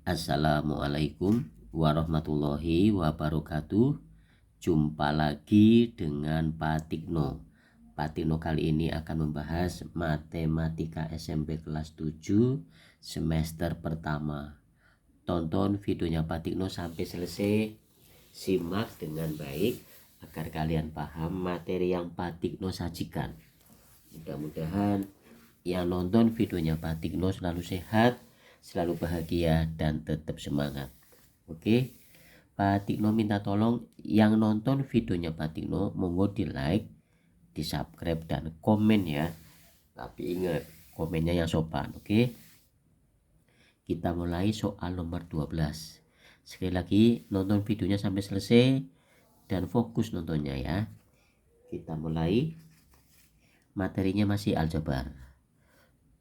Assalamualaikum warahmatullahi wabarakatuh. Jumpa lagi dengan Pak Tikno. Pak Tikno kali ini akan membahas matematika SMP kelas 7 semester pertama. Tonton videonya Pak Tikno sampai selesai. Simak dengan baik agar kalian paham materi yang Pak Tikno sajikan. Mudah-mudahan yang nonton videonya Pak Tikno selalu sehat, selalu bahagia, dan tetap semangat. Oke, Pak Tikno minta tolong yang nonton videonya Pak Tikno monggo di like, di subscribe, dan komen ya. Tapi ingat, komennya yang sopan. Oke, kita mulai soal nomor 12. Sekali lagi nonton videonya sampai selesai dan fokus nontonnya ya. Kita mulai. Materinya masih aljabar.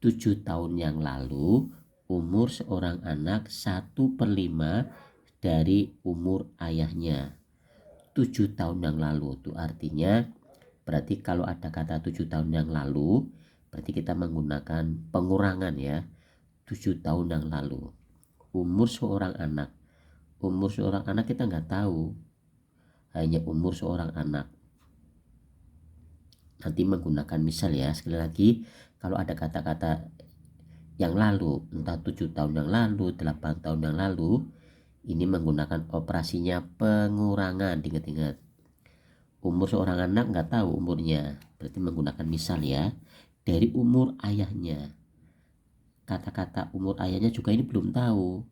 7 tahun yang lalu umur seorang anak 1/5 dari umur ayahnya. 7 tahun yang lalu itu artinya berarti kalau ada kata 7 tahun yang lalu berarti kita menggunakan pengurangan ya. 7 tahun yang lalu umur seorang anak. Umur seorang anak kita nggak tahu, hanya umur seorang anak. Nanti menggunakan misal ya. Sekali lagi, kalau ada kata-kata yang lalu, entah 7 tahun yang lalu, 8 tahun yang lalu, ini menggunakan operasinya pengurangan. Ingat-ingat, umur seorang anak nggak tahu umurnya, berarti menggunakan misal ya. Dari umur ayahnya, kata-kata umur ayahnya juga ini belum tahu,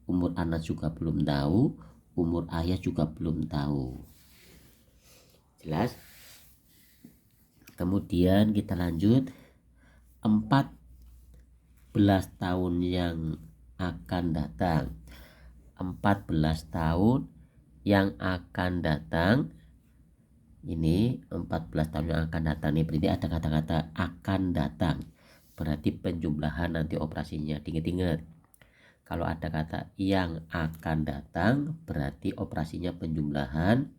umur anak juga belum tahu, umur ayah juga belum tahu. Jelas? Kemudian kita lanjut. 14 tahun yang akan datang. 14 tahun yang akan datang. Ini 14 tahun yang akan datang. Ini berarti ada kata-kata akan datang. Berarti penjumlahan nanti operasinya. Ingat-ingat. Kalau ada kata yang akan datang berarti operasinya penjumlahan.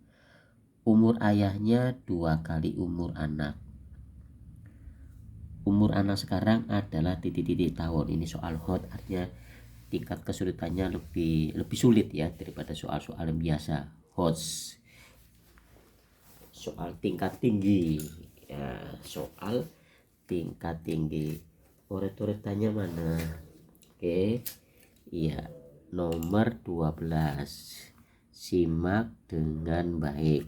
Umur ayahnya 2 kali umur anak. Umur anak sekarang adalah titik-titik tahun. Ini soal hot, artinya tingkat kesulitannya lebih sulit ya daripada soal-soal yang biasa. Hot, soal tingkat tinggi ya, soal tingkat tinggi. Uret-uretannya mana? Oke, iya, nomor 12. Simak dengan baik.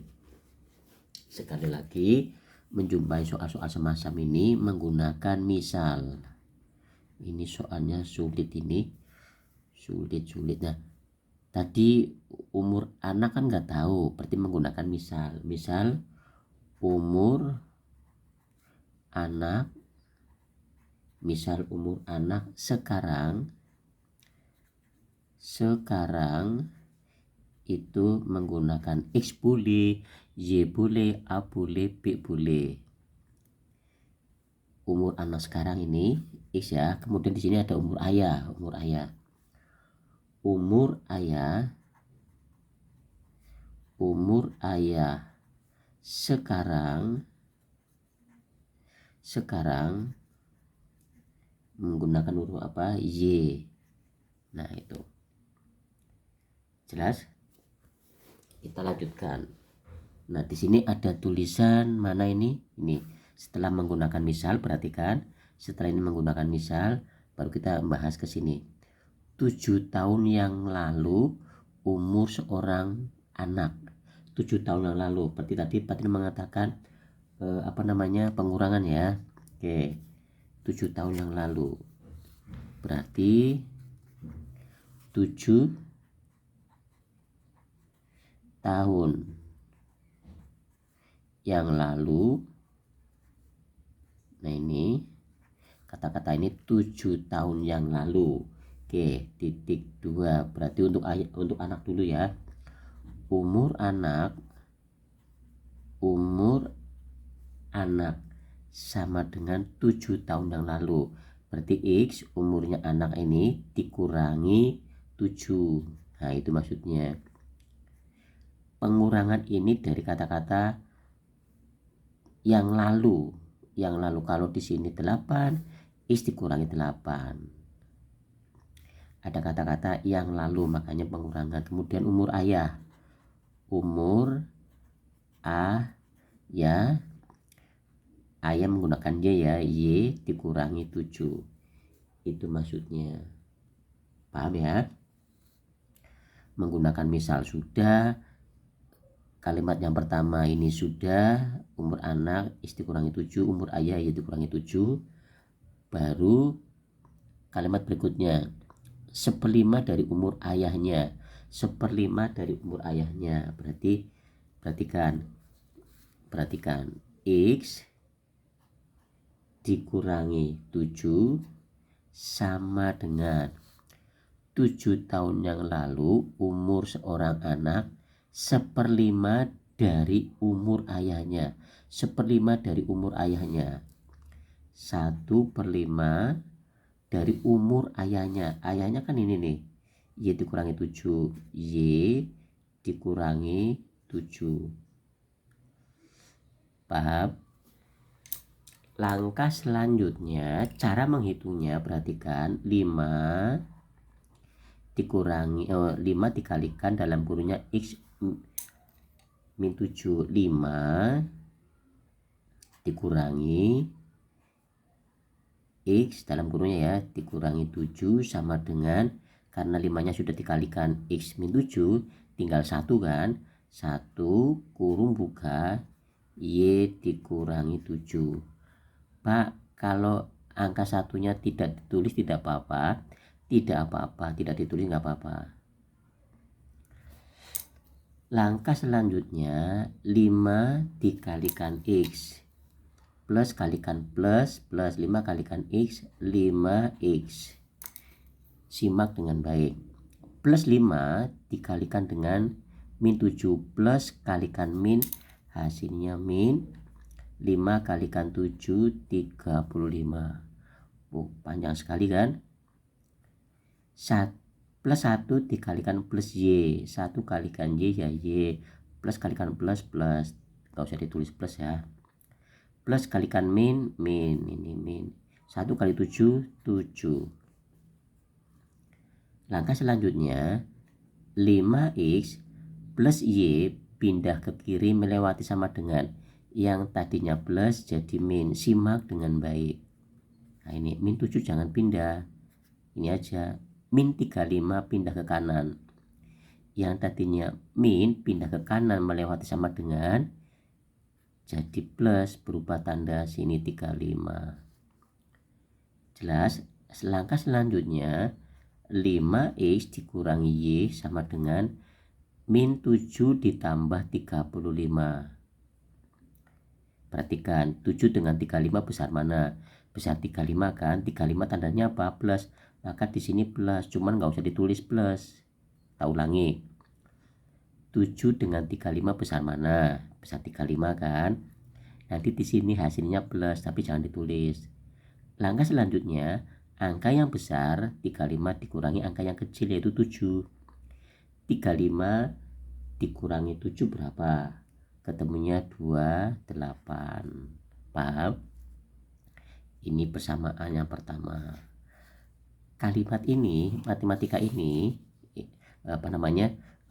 Sekali lagi, menjumpai soal-soal semacam ini menggunakan misal. Ini soalnya sulit, ini sulit. Nah, tadi umur anak kan nggak tahu, berarti menggunakan misal umur anak. Misal umur anak sekarang itu menggunakan X boleh, Y boleh, A boleh, B boleh. Umur anak sekarang ini X ya. Kemudian di sini ada umur ayah. Umur ayah sekarang menggunakan huruf apa? Y. Nah, itu. Jelas? Kita lanjutkan. Nah, di sini ada tulisan mana ini? Ini. Setelah menggunakan misal, perhatikan. Setelah ini menggunakan misal, baru kita bahas ke sini. 7 tahun yang lalu umur seorang anak. 7 tahun yang lalu. Berarti tadi Pak Tino mengatakan pengurangan ya. Oke. 7 tahun yang lalu. Berarti 7 tahun yang lalu. Nah, ini kata-kata ini 7 tahun yang lalu. Oke, titik 2 berarti untuk anak dulu ya. Umur anak sama dengan 7 tahun yang lalu. Berarti X umurnya anak ini dikurangi 7. Nah, itu maksudnya. Pengurangan ini dari kata-kata yang lalu. Kalau di sini 8, X dikurangi 8. ada kata-kata yang lalu, makanya pengurangan. Kemudian umur ayah, umur ayah, ayah menggunakan Y ya, Y dikurangi 7, itu maksudnya. Paham ya? Menggunakan misal sudah, kalimat yang pertama ini sudah, umur anak X dikurangi 7, umur ayah Y dikurangi 7. Baru kalimat berikutnya, 1/5 dari umur ayahnya, 1/5 dari umur ayahnya. Berarti perhatikan X dikurangi 7 sama dengan 7 tahun yang lalu umur seorang anak 1/5 dari umur ayahnya. 1/5 dari umur ayahnya, 1/5 dari umur ayahnya. Ayahnya kan ini nih, Y dikurangi 7, Y dikurangi 7. Paham? Langkah selanjutnya, cara menghitungnya perhatikan, 5 dikalikan dalam kurungnya X min 7, 5 dikurangi X dalam kurungnya ya, dikurangi 7 sama dengan, karena 5-nya sudah dikalikan X min 7, tinggal 1 kan, 1 kurung buka Y dikurangi 7. Pak, kalau angka satunya tidak ditulis tidak apa-apa, tidak ditulis nggak apa-apa. Langkah selanjutnya, 5 dikalikan X plus kalikan plus 5 kalikan X, 5X. Simak dengan baik. Plus 5 dikalikan dengan min 7 plus kalikan min, hasilnya min 5 kalikan 7, 35. Panjang sekali kan. Plus 1 dikalikan plus Y, 1 kalikan Y ya Y, plus kalikan plus, gak usah ditulis plus ya, plus kalikan min, ini min, 1 kali 7, 7. Langkah selanjutnya, 5X plus Y pindah ke kiri melewati sama dengan, yang tadinya plus jadi min. Simak dengan baik. Nah ini min 7 jangan pindah, ini aja, min 35 pindah ke kanan, yang tadinya min pindah ke kanan melewati sama dengan jadi plus, berubah tanda sini 35. Jelas? Langkah selanjutnya, 5X dikurangi Y sama dengan min 7 ditambah 35. Perhatikan, 7 dengan 35 besar mana? Besar 35 kan? 35 tandanya apa? Plus. Maka di sini plus, cuman nggak usah ditulis plus. Kita ulangi. 7 dengan 35 besar mana? Besar 35 kan? Nanti di sini hasilnya plus, tapi jangan ditulis. Langkah selanjutnya, angka yang besar 35 dikurangi angka yang kecil yaitu 7. 35 dikurangi 7 berapa? Ketemunya 28. Paham? Ini persamaan yang pertama. Kalimat ini, matematika ini,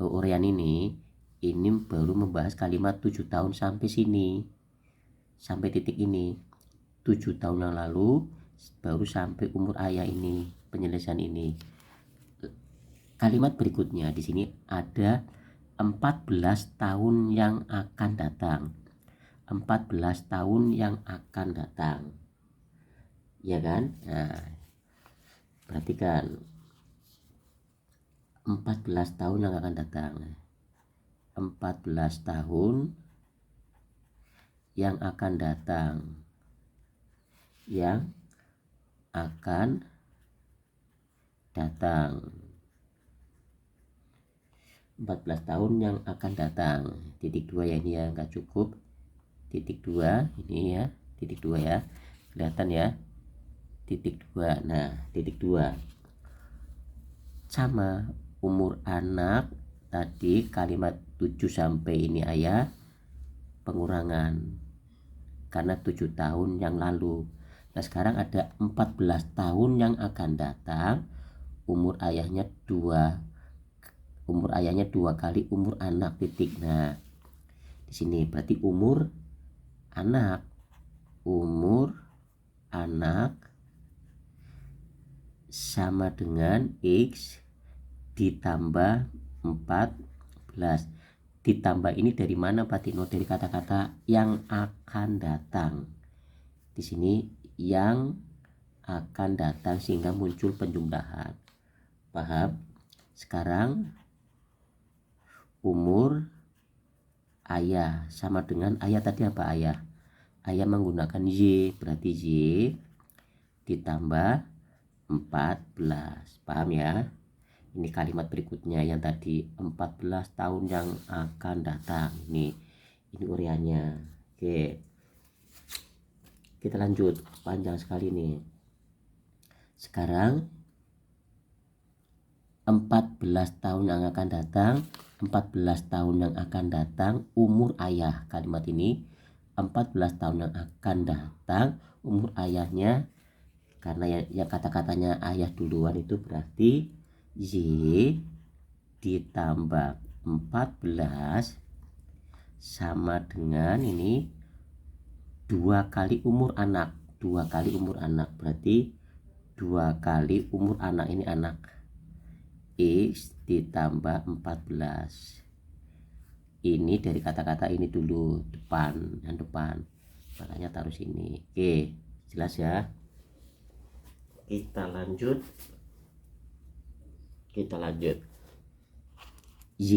uraian ini baru membahas kalimat 7 tahun sampai sini, sampai titik ini. 7 tahun yang lalu baru sampai umur ayah ini, penyelesaian ini. Kalimat berikutnya di sini ada 14 tahun yang akan datang. 14 tahun yang akan datang. Ya kan? Nah, perhatikan. 14 tahun yang akan datang. 14 tahun yang akan datang. Yang akan datang. 14 tahun yang akan datang. Titik 2 ya, ini ya, nggak cukup. Titik 2 ini ya, titik 2 ya, kelihatan ya, titik 2. Nah, titik 2 sama umur anak tadi, kalimat 7 sampai ini ayah, pengurangan karena 7 tahun yang lalu. Nah sekarang ada 14 tahun yang akan datang, umur ayahnya 2 kali umur anak titik. Nah, di sini berarti umur anak sama dengan X ditambah 14. Ditambah ini dari mana Pak Tino? Dari kata-kata yang akan datang. Di sini yang akan datang sehingga muncul penjumlahan. Paham? Sekarang umur ayah sama dengan ayah tadi apa ayah? Ayah menggunakan Y, berarti Y ditambah 14. Paham ya? Ini kalimat berikutnya yang tadi 14 tahun yang akan datang. Ini uriannya. Oke. Kita lanjut, panjang sekali nih. Sekarang 14 tahun yang akan datang, 14 tahun yang akan datang umur ayah. Kalimat ini 14 tahun yang akan datang umur ayahnya, karena ya kata-katanya ayah duluan itu berarti Y ditambah 14 sama dengan ini 2 kali umur anak. 2 kali umur anak berarti 2 kali umur anak, ini anak, X ditambah 14. Ini dari kata-kata ini dulu, yang depan, makanya taruh sini. Oke, jelas ya. Kita lanjut. Y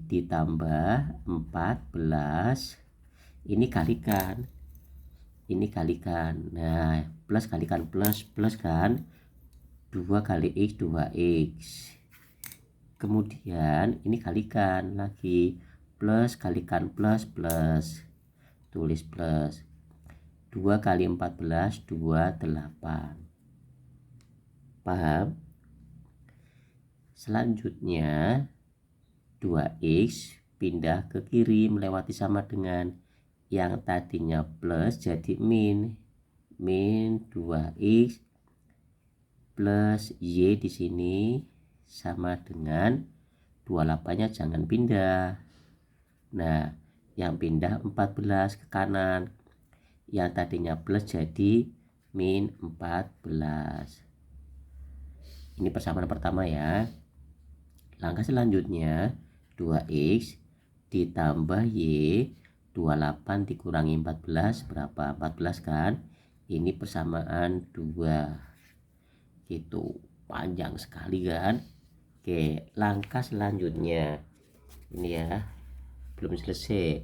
ditambah 14, ini kalikan. Nah, plus kalikan plus kan, 2 kali X 2X. Kemudian ini kalikan lagi, plus kalikan plus, tulis plus. 2 kali 14 28. Paham? Selanjutnya 2X pindah ke kiri melewati sama dengan yang tadinya plus jadi min 2X plus Y di sini sama dengan 28-nya jangan pindah. Nah, yang pindah 14 ke kanan, yang tadinya plus jadi min 14. Ini persamaan pertama ya. Langkah selanjutnya 2X ditambah Y, 28 dikurangi 14 berapa? 14 kan? Ini persamaan 2. Gitu, panjang sekali kan? Oke, langkah selanjutnya ini ya, belum selesai.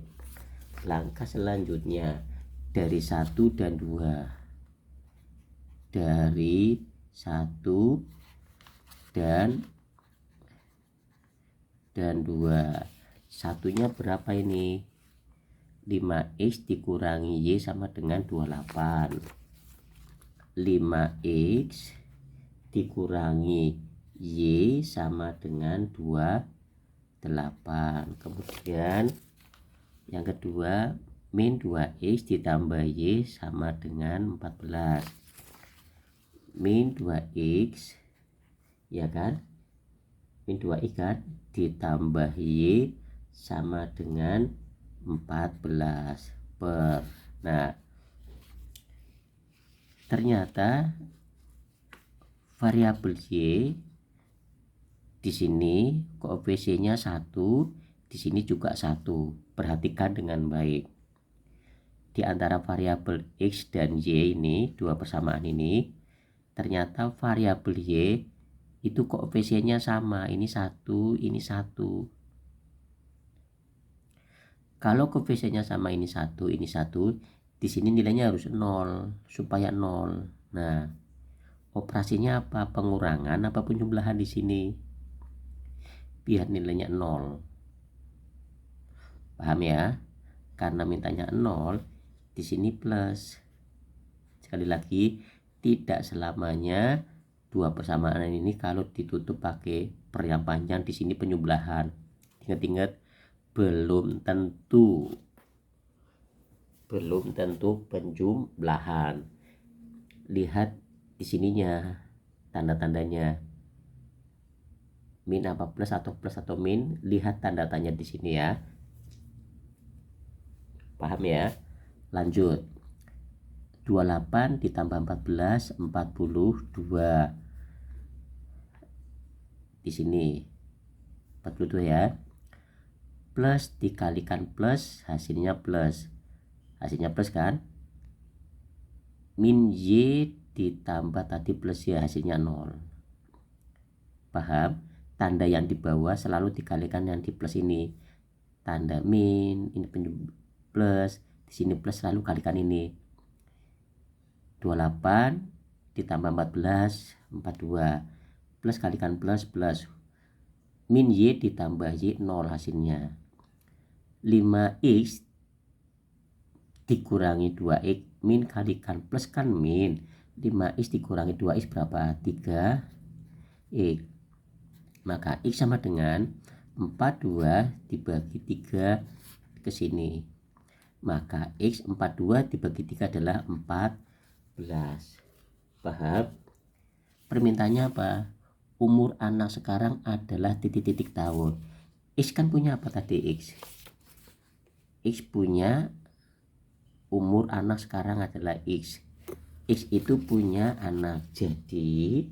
Langkah selanjutnya dari 1 dan 2. Dari 1 dan 2. Satunya berapa ini? 5X dikurangi Y sama dengan 28. 5X dikurangi Y sama dengan 28. Kemudian yang kedua, min 2X ditambah Y sama dengan 14. Min 2X ya kan, min 2X kan, ditambah Y sama dengan 14 per. Nah, ternyata variabel Y di sini koefisiennya 1, di sini juga 1. Perhatikan dengan baik. Di antara variabel X dan Y ini, dua persamaan ini, ternyata variabel Y itu koefisiennya sama, ini 1, ini 1. Kalau koefisiennya sama, ini 1, ini 1, di sini nilainya harus 0 supaya 0. Nah, operasinya apa? Pengurangan apa penjumlahan di sini? Biar nilainya 0. Paham ya? Karena mintanya 0, di sini plus. Sekali lagi, tidak selamanya dua persamaan ini kalau ditutup pakai per yang panjang di sini penjumlahan. Ingat-ingat, belum tentu penjumlahan. Lihat di sininya tanda-tandanya. min apa plus atau min, lihat tanda tanya di sini ya. Paham ya? Lanjut. 28 ditambah 14 42. Di sini 42 ya. Plus dikalikan plus, hasilnya plus. Hasilnya plus kan? Min Y ditambah tadi plus Y, hasilnya 0. Paham? Tanda yang di bawah selalu dikalikan yang di plus ini. Tanda min, ini plus, di sini plus, selalu kalikan ini. 28 ditambah 14 42. Plus kalikan plus plus. Min Y ditambah Y 0 hasilnya. 5x dikurangi 2x, min kalikan plus kan min. 5x dikurangi 2x berapa? 3x. Maka X sama dengan 42 dibagi 3 ke sini. Maka X 42 dibagi 3 adalah 14. Paham? Permintaannya apa? Umur anak sekarang adalah titik-titik tahun. X kan punya apa tadi X? X punya umur anak sekarang adalah X. X itu punya anak. Jadi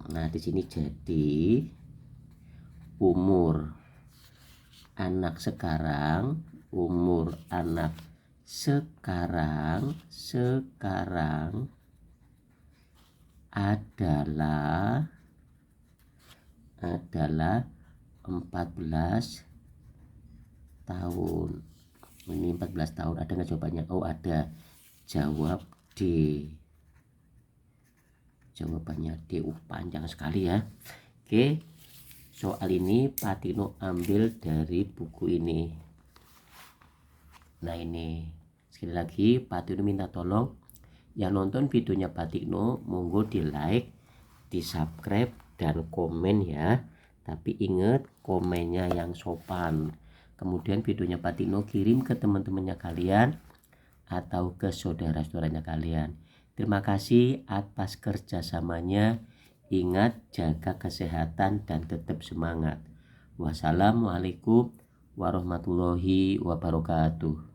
nah di sini jadi umur anak sekarang adalah 14 tahun. Ini 14 tahun. Ada nggak jawabannya? Oh ada. Jawab D. Jawabannya D. Panjang sekali ya. Oke, soal ini Pak Tino ambil dari buku ini. Nah ini sekali lagi Pak Tino minta tolong yang nonton videonya Pak Tino monggo di like, di subscribe dan komen ya. Tapi ingat komennya yang sopan. Kemudian videonya Pak Tino kirim ke teman-temannya kalian atau ke saudara-saudaranya kalian. Terima kasih atas kerjasamanya. Ingat jaga kesehatan dan tetap semangat. Wassalamualaikum warahmatullahi wabarakatuh.